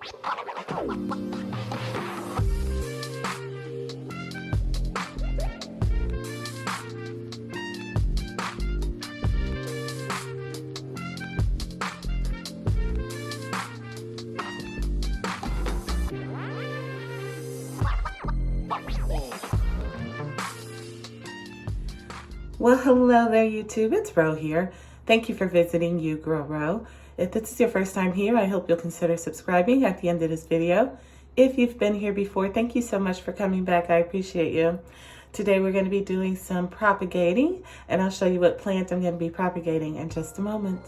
Well, hello there, YouTube. It's Ro here. Thank you for visiting You Grow Ro. If this is your first time here, I hope you'll consider subscribing at the end of this video. If you've been here before, thank you so much for coming back. I appreciate you. Today we're going to be doing some propagating, and I'll show you what plant I'm going to be propagating in just a moment.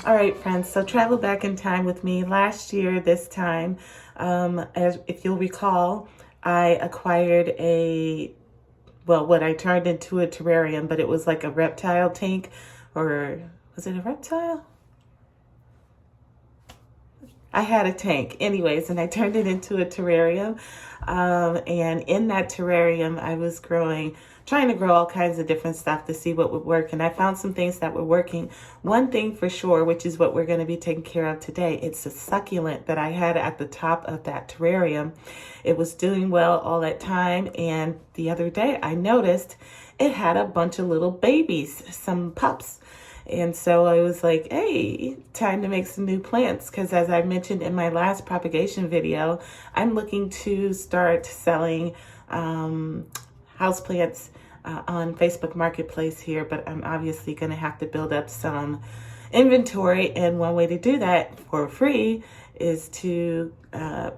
All right, friends, so travel back in time with me. Last year, this time, if you'll recall, I acquired what I turned into a terrarium, but it was like a reptile tank, or was it a reptile? I had a tank anyways, and I turned it into a terrarium. And in that terrarium, I was trying to grow all kinds of different stuff to see what would work. And I found some things that were working. One thing for sure, which is what we're going to be taking care of today, it's a succulent that I had at the top of that terrarium. It was doing well all that time. And the other day I noticed it had a bunch of little babies, some pups. And so I was like, hey, time to make some new plants. Because as I mentioned in my last propagation video, I'm looking to start selling houseplants on Facebook Marketplace here. But I'm obviously going to have to build up some inventory. And one way to do that for free is to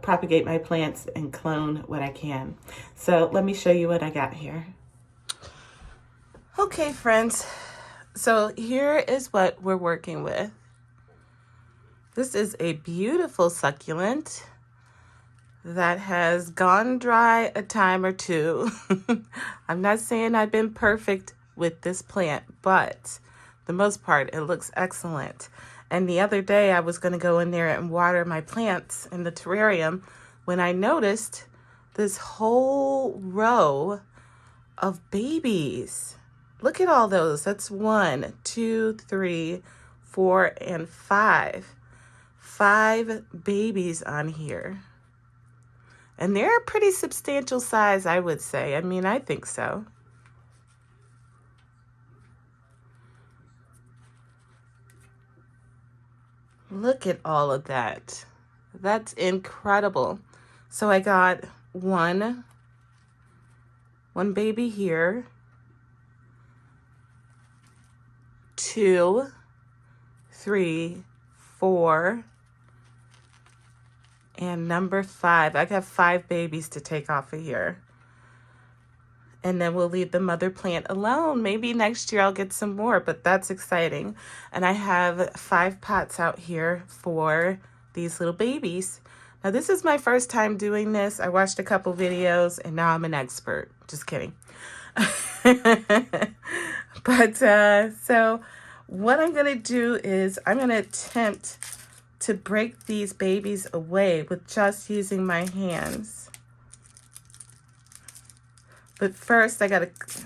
propagate my plants and clone what I can. So let me show you what I got here. Okay, friends. So here is what we're working with. This is a beautiful succulent that has gone dry a time or two. I'm not saying I've been perfect with this plant, but the most part, it looks excellent. And the other day I was going to go in there and water my plants in the terrarium when I noticed this whole row of babies. Look at all those. That's 1, 2, 3, 4, and 5. 5 babies on here. And they're a pretty substantial size, I would say. I mean, I think so. Look at all of that. That's incredible. So I got one baby here. 2, 3, 4, and number 5. I got 5 babies to take off of here. And then we'll leave the mother plant alone. Maybe next year I'll get some more, but that's exciting. And I have 5 pots out here for these little babies. Now, this is my first time doing this. I watched a couple videos, and now I'm an expert. Just kidding. But so what I'm going to do is I'm going to attempt to break these babies away with just using my hands. But first I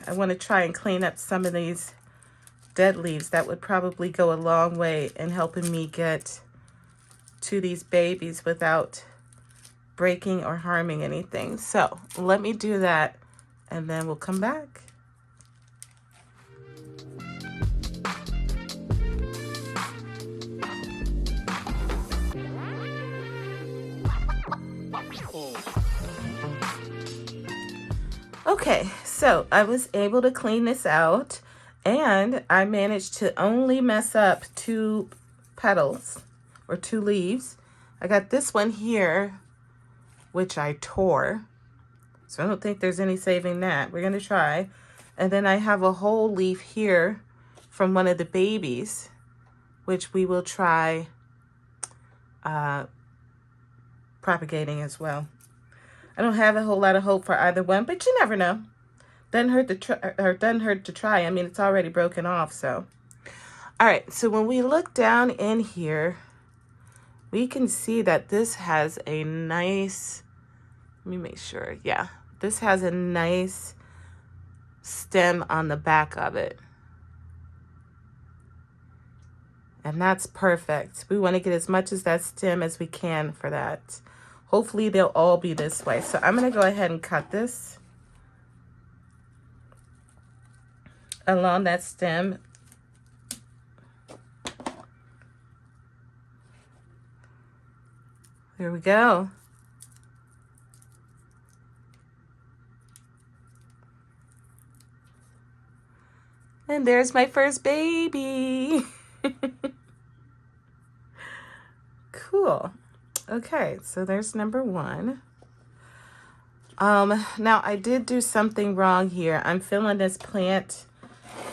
want to try and clean up some of these dead leaves. That would probably go a long way in helping me get to these babies without breaking or harming anything. So let me do that, and then we'll come back. Okay, so I was able to clean this out, and I managed to only mess up 2 petals or 2 leaves. I got this one here, which I tore, so I don't think there's any saving that. We're going to try. And then I have a whole leaf here from one of the babies, which we will try propagating as well. I don't have a whole lot of hope for either one, but you never know. Doesn't hurt to try. I mean, it's already broken off, so. All right, so when we look down in here, we can see that this has a nice Let me make sure. Yeah, this has a nice stem on the back of it. And that's perfect. We want to get as much as that stem as we can for that. Hopefully they'll all be this way. So I'm going to go ahead and cut this along that stem. There we go. And there's my first baby. Cool. Okay, so there's number one. Now I did do something wrong here. I'm feeling this plant.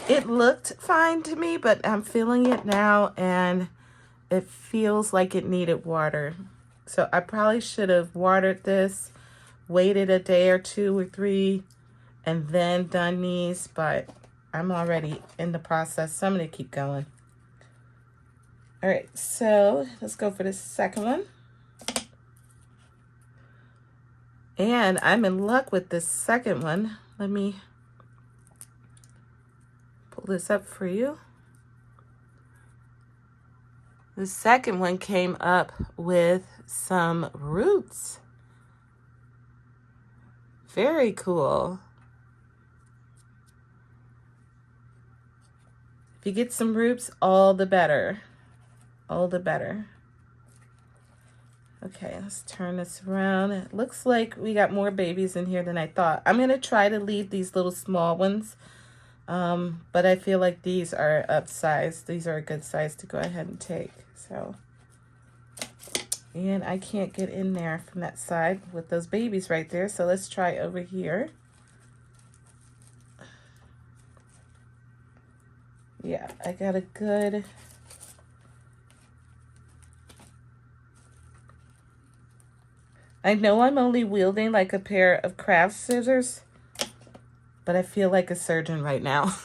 It looked fine to me, but I'm feeling it now and it feels like it needed water. So I probably should have watered this, waited a day or 2 or 3, and then done these, but I'm already in the process, so I'm going to keep going. All right, so let's go for the second one. And I'm in luck with this second one. Let me pull this up for you. The second one came up with some roots. Very cool. If you get some roots, all the better. All the better. Okay, let's turn this around. It looks like we got more babies in here than I thought. I'm going to try to leave these little small ones. But I feel like these are upsized. These are a good size to go ahead and take. So, and I can't get in there from that side with those babies right there. So let's try over here. Yeah, I got a good... I know I'm only wielding like a pair of craft scissors, but I feel like a surgeon right now.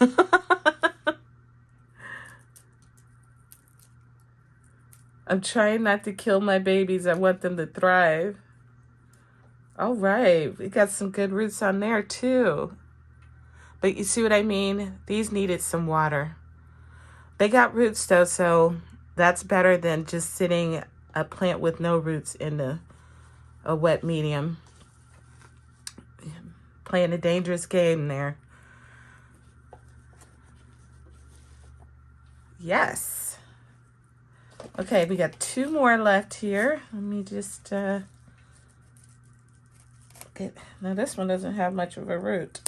I'm trying not to kill my babies. I want them to thrive. All right, we got some good roots on there too. But you see what I mean? These needed some water. They got roots though, so that's better than just sitting a plant with no roots in a wet medium. Playing a dangerous game there. Yes. Okay, we got 2 more left here. Let me just get... Now this one doesn't have much of a root.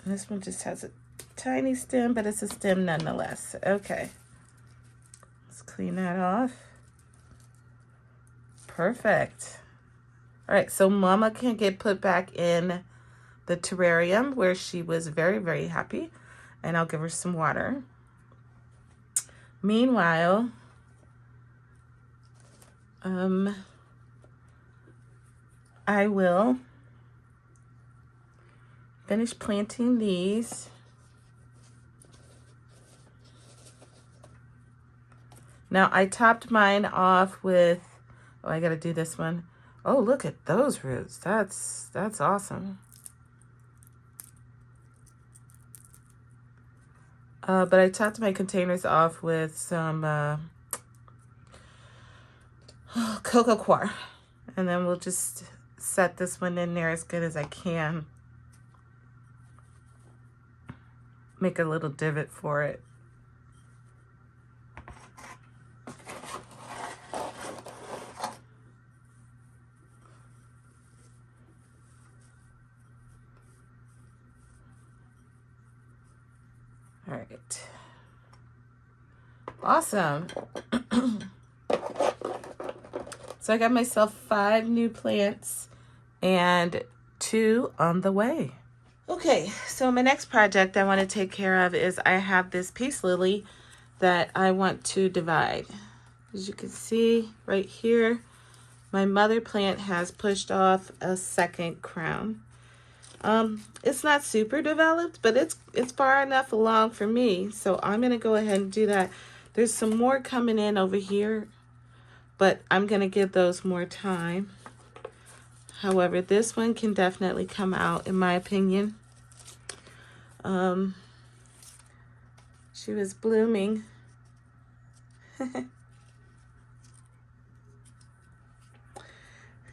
This one just has a tiny stem, but it's a stem nonetheless. Okay. Let's clean that off. Perfect. All right, so Mama can get put back in the terrarium where she was very, very happy. And I'll give her some water. Meanwhile, I will finish planting these. Now I topped mine off with, oh, I gotta do this one. Oh, look at those roots. That's awesome. But I topped my containers off with some cocoa coir. And then we'll just set this one in there as good as I can. Make a little divot for it. All right. Awesome. So I got myself 5 new plants and 2 on the way. Okay, so my next project I want to take care of is I have this peace lily that I want to divide. As you can see right here, my mother plant has pushed off a second crown. It's not super developed, but it's far enough along for me, so I'm going to go ahead and do that. There's some more coming in over here. but I'm gonna give those more time. However, this one can definitely come out, in my opinion. She was blooming.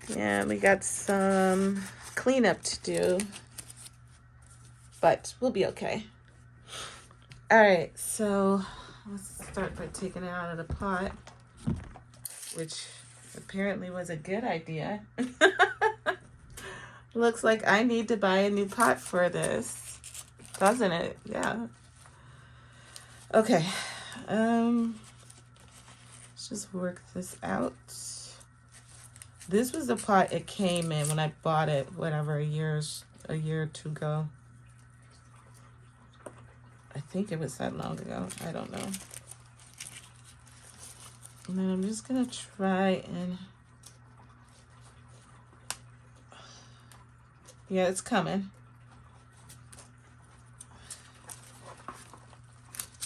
Yeah, we got some cleanup to do, but we'll be okay. All right, so let's start by taking it out of the pot, which apparently was a good idea. Looks like I need to buy a new pot for this, doesn't it? Yeah. Okay. Let's just work this out. This was the pot it came in when I bought it, whatever, a year or two ago. I think it was that long ago. I don't know. And then I'm just gonna try and, yeah, it's coming.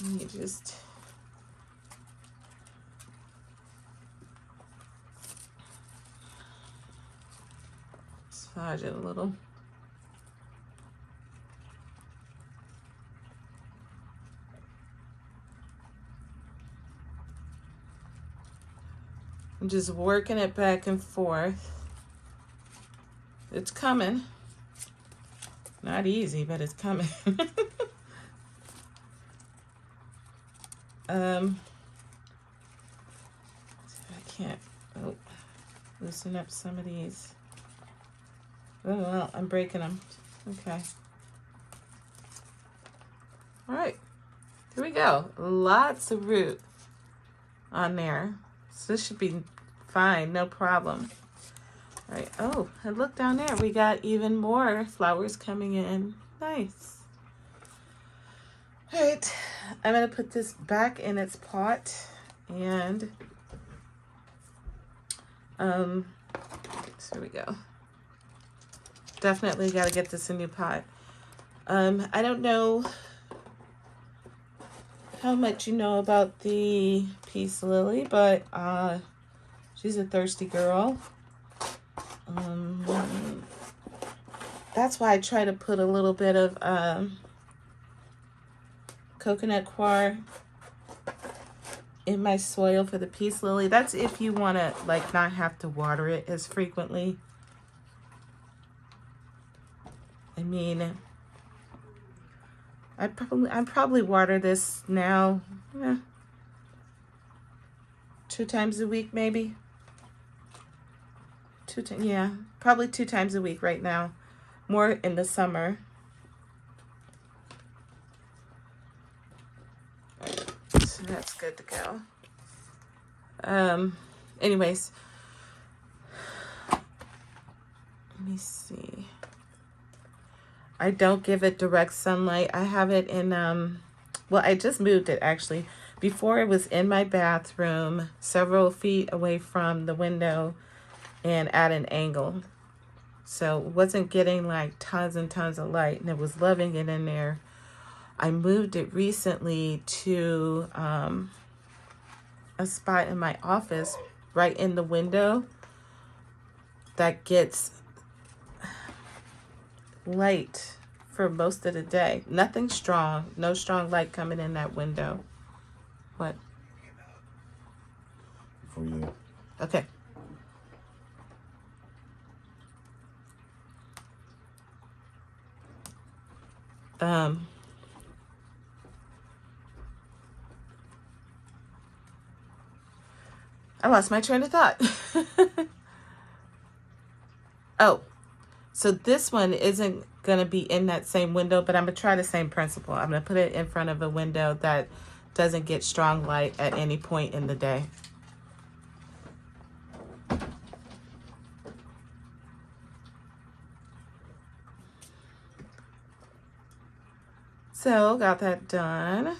Let me just massage it a little. I'm just working it back and forth. It's coming. Not easy, but it's coming. I can't loosen up some of these. Oh, well, I'm breaking them. Okay. All right, here we go. Lots of root on there. So this should be fine, no problem. All right, oh, and look down there. We got even more flowers coming in. Nice. All right, I'm gonna put this back in its pot and so here we go. Definitely got to get this a new pot. I don't know how much you know about the peace lily, but she's a thirsty girl. That's why I try to put a little bit of coconut coir in my soil for the peace lily. That's if you want to like not have to water it as frequently. I mean, I probably water this now 2 times a week, maybe. Yeah, probably 2 times a week right now. More in the summer. So that's good to go. Anyways, let me see. I don't give it direct sunlight. I have it in, well, I just moved it actually. Before it was in my bathroom, several feet away from the window and at an angle. So it wasn't getting like tons and tons of light, and it was loving it in there. I moved it recently to a spot in my office right in the window that gets light for most of the day. Nothing strong, no strong light coming in that window. What? For you. Okay. I lost my train of thought. Oh, so this one isn't going to be in that same window, but I'm going to try the same principle. I'm going to put it in front of a window that doesn't get strong light at any point in the day. So, got that done.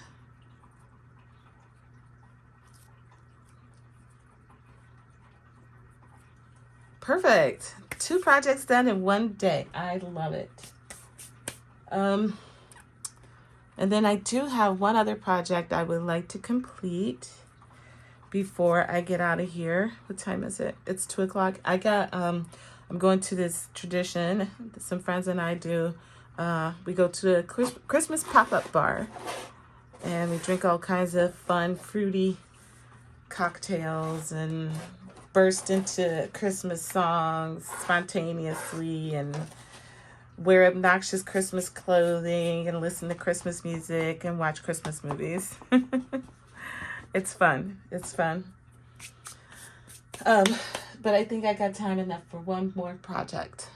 Perfect. 2 projects done in one day. I love it. And then I do have one other project I would like to complete before I get out of here. What time is it? It's 2 o'clock. I'm going to this tradition. Some friends and I do. We go to a Christmas pop-up bar, and we drink all kinds of fun, fruity cocktails and burst into Christmas songs spontaneously and wear obnoxious Christmas clothing and listen to Christmas music and watch Christmas movies. It's fun. It's fun. But I think I got time enough for one more project.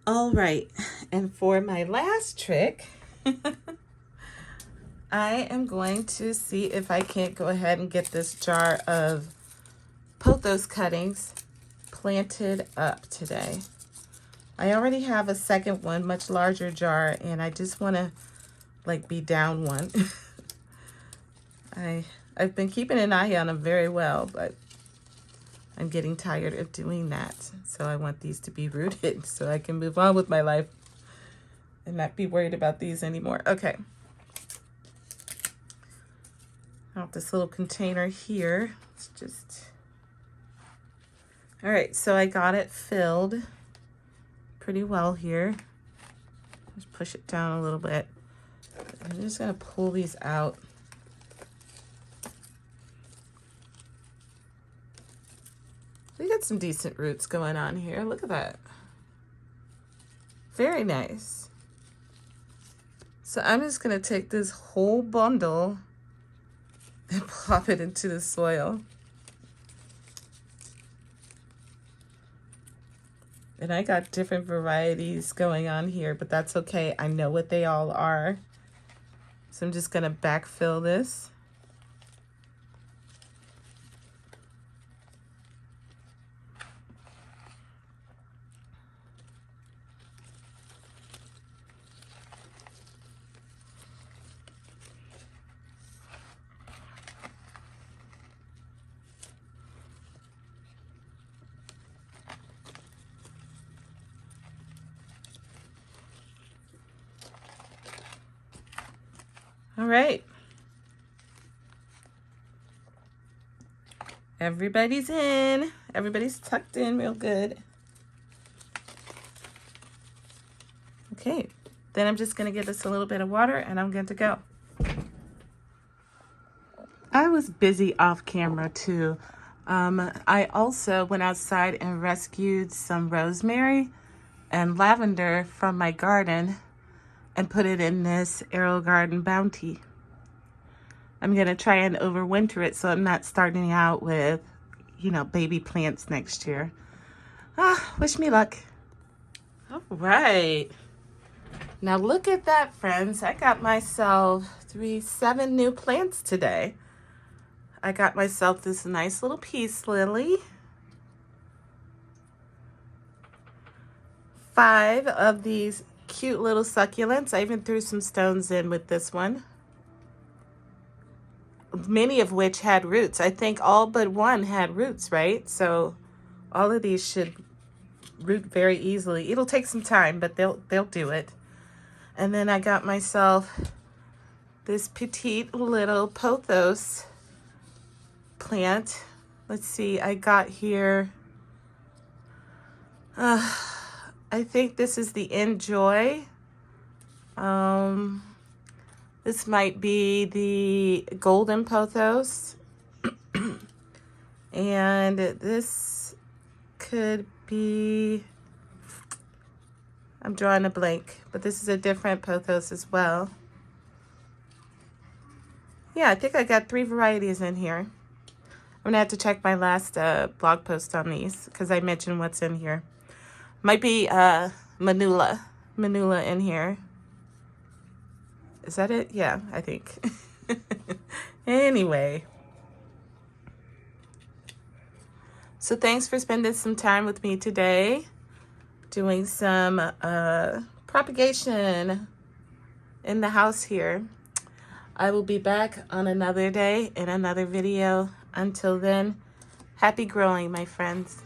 All right. And for my last trick, I am going to see if I can't go ahead and get this jar of Pothos cuttings planted up today. I already have a second one, much larger jar, and I just want to be down one. I've been keeping an eye on them very well, but I'm getting tired of doing that. So I want these to be rooted so I can move on with my life and not be worried about these anymore. Okay. I have this little container here. It's just... All right, so I got it filled pretty well here. Just push it down a little bit. I'm just gonna pull these out. We got some decent roots going on here. Look at that. Very nice. So I'm just gonna take this whole bundle and plop it into the soil. And I got different varieties going on here, but that's okay. I know what they all are. So I'm just gonna backfill this. All right. Everybody's in. Everybody's tucked in real good. Okay. Then I'm just going to give this a little bit of water and I'm good to go. I was busy off camera too. I also went outside and rescued some rosemary and lavender from my garden and put it in this Arrow Garden Bounty. I'm gonna try and overwinter it so I'm not starting out with, baby plants next year. Wish me luck. All right. Now look at that, friends. I got myself 7 new plants today. I got myself this nice little peace lily. 5 of these cute little succulents. I even threw some stones in with this one. Many of which had roots. I think all but one had roots, right? So all of these should root very easily. It'll take some time, but they'll do it. And then I got myself this petite little Pothos plant. Let's see, I got here I think this is the Enjoy. This might be the Golden Pothos. And this could be, I'm drawing a blank, but this is a different Pothos as well. Yeah, I think I got 3 varieties in here. I'm gonna have to check my last blog post on these because I mentioned what's in here. Might be Manula in here. Is that it? Yeah, I think. Anyway. So thanks for spending some time with me today. Doing some propagation in the house here. I will be back on another day in another video. Until then, happy growing, my friends.